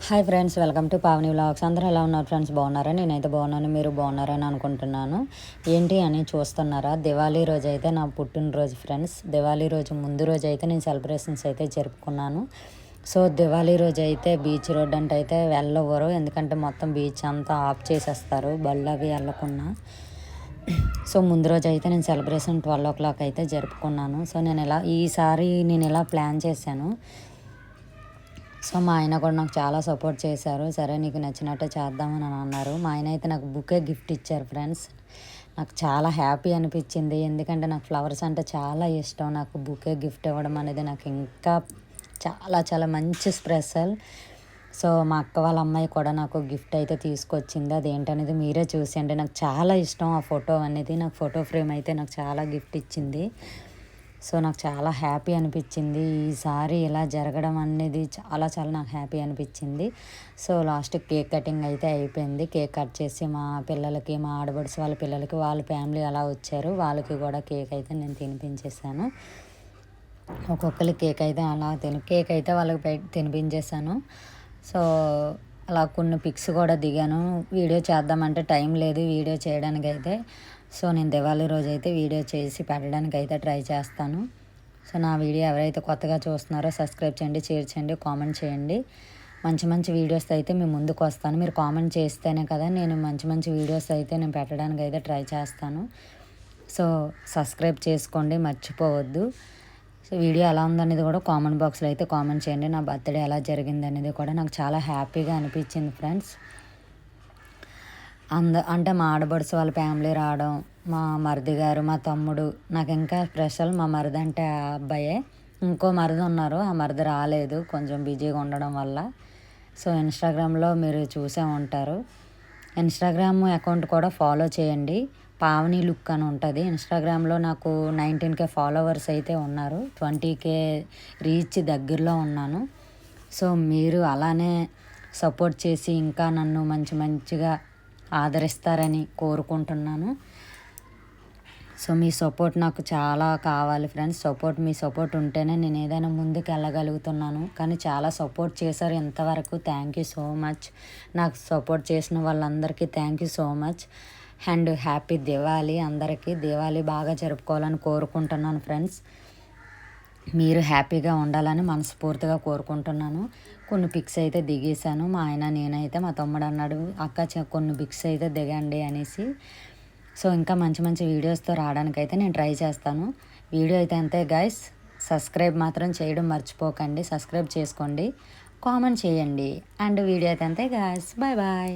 Hi friends, welcome to Pavani vlogs. అందరూ ఎలా ఉన్నారు ఫ్రెండ్స్? బాగున్నారా? నేనైతే బాగున్నాను, మీరు బాగున్నారని అనుకుంటున్నాను. ఏంటి అని చూస్తున్నారా? దివాళీ రోజు అయితే నా పుట్టినరోజు ఫ్రెండ్స్. దివాళీ రోజు ముందు రోజు అయితే నేను సెలబ్రేషన్స్ అయితే జరుపుకున్నాను. సో దివాళీ రోజు అయితే బీచ్ రోడ్ అంటే అయితే వెళ్ళవరు, ఎందుకంటే మొత్తం బీచ్ అంతా ఆఫ్ చేసేస్తారు బళ్ళు అవి వెళ్ళకుండా. సో ముందు రోజు అయితే నేను సెలబ్రేషన్ 12 o'clock అయితే జరుపుకున్నాను. సో ఈసారి నేను ఇలా ప్లాన్ చేశాను. సో మా ఆయన కూడా నాకు చాలా సపోర్ట్ చేశారు. సరే నీకు నచ్చినట్టే చేద్దామని అన్నారు. మా ఆయన అయితే నాకు బుకే గిఫ్ట్ ఇచ్చారు ఫ్రెండ్స్. నాకు చాలా హ్యాపీ అనిపించింది, ఎందుకంటే నాకు ఫ్లవర్స్ అంటే చాలా ఇష్టం. నాకు బుకే గిఫ్ట్ ఇవ్వడం అనేది నాకు ఇంకా చాలా చాలా మంచి స్పెషల్. సో మా అక్క వాళ్ళ అమ్మాయి కూడా నాకు గిఫ్ట్ అయితే తీసుకొచ్చింది. అదేంటనేది మీరే చూసేయండి. నాకు చాలా ఇష్టం ఆ ఫోటో అనేది. నాకు ఫోటో ఫ్రేమ్ అయితే నాకు చాలా గిఫ్ట్ ఇచ్చింది. సో నాకు చాలా హ్యాపీ అనిపించింది. ఈసారి ఇలా జరగడం అనేది చాలా చాలా నాకు హ్యాపీ అనిపించింది. సో లాస్ట్ కేక్ కటింగ్ అయితే అయిపోయింది. కేక్ కట్ చేసి మా పిల్లలకి, మా ఆడబడుచు వాళ్ళ పిల్లలకి, వాళ్ళ ఫ్యామిలీ అలా వచ్చారు, వాళ్ళకి కూడా కేక్ అయితే నేను తినిపించేసాను. ఒక్కొక్కరికి కేక్ అయితే వాళ్ళకి తినిపించేసాను. సో అలా కొన్ని పిక్స్ కూడా దిగాను. వీడియో చేద్దామంటే టైం లేదు వీడియో చేయడానికి అయితే. సో నేను దివాళీ రోజు అయితే వీడియో చేసి పెట్టడానికి అయితే ట్రై చేస్తాను. సో నా వీడియో ఎవరైతే కొత్తగా చూస్తున్నారో సబ్స్క్రైబ్ చేయండి, షేర్ చేయండి, కామెంట్ చేయండి. మంచి మంచి వీడియోస్ అయితే మీ ముందుకు వస్తాను. మీరు కామెంట్ చేస్తేనే కదా నేను మంచి మంచి వీడియోస్ అయితే నేను పెట్టడానికి అయితే ట్రై చేస్తాను. సో సబ్స్క్రైబ్ చేసుకోండి, మర్చిపోవద్దు. సో వీడియో ఎలా ఉందనేది కూడా కామెంట్ బాక్స్లో అయితే కామెంట్ చేయండి. నా బర్త్డే ఎలా జరిగింది అనేది కూడా నాకు చాలా హ్యాపీగా అనిపించింది ఫ్రెండ్స్. అంటే మా ఆడబడుచు వాళ్ళ ఫ్యామిలీ రావడం, మా మరిది గారు, మా తమ్ముడు, నాకు ఇంకా స్పెషల్ మా మరిది అంటే ఆ అబ్బాయే. ఇంకో మరిది ఉన్నారు, ఆ మరిది రాలేదు కొంచెం బిజీగా ఉండడం వల్ల. సో ఇన్స్టాగ్రామ్లో మీరు చూసే ఉంటారు. ఇన్స్టాగ్రామ్ అకౌంట్ కూడా ఫాలో చేయండి, పావని లుక్ అని ఉంటుంది. ఇన్స్టాగ్రామ్లో నాకు 19K ఫాలోవర్స్ అయితే ఉన్నారు, 20K రీచ్ దగ్గరలో ఉన్నాను. సో మీరు అలానే సపోర్ట్ చేసి ఇంకా నన్ను మంచిగా ఆదరిస్తారని కోరుకుంటున్నాను. సో మీ సపోర్ట్ నాకు చాలా కావాలి ఫ్రెండ్స్. మీ సపోర్ట్ ఉంటేనే నేను ఏదైనా ముందుకు వెళ్ళగలుగుతున్నాను. కానీ చాలా సపోర్ట్ చేశారు ఇంతవరకు. Thank you so much. నాకు సపోర్ట్ చేసిన వాళ్ళందరికీ thank you so much. And happy Diwali అందరికీ. దివాళీ బాగా జరుపుకోవాలని కోరుకుంటున్నాను ఫ్రెండ్స్. మీరు హ్యాపీగా ఉండాలని మనస్ఫూర్తిగా కోరుకుంటున్నాను. కొన్ని పిక్స్ అయితే దిగేశాను. మా ఆయన, నేనైతే, మా తమ్ముడు అన్నాడు అక్క కొన్ని పిక్స్ అయితే దిగండి అనేసి. సో ఇంకా మంచి మంచి వీడియోస్తో రావడానికైతే నేను ట్రై చేస్తాను. వీడియో అయితే అంతే గైస్. సబ్స్క్రైబ్ మాత్రం చేయడం మర్చిపోకండి. సబ్స్క్రైబ్ చేసుకోండి, కామెంట్ చేయండి. అండ్ వీడియో అయితే అంతే గైస్. Bye bye.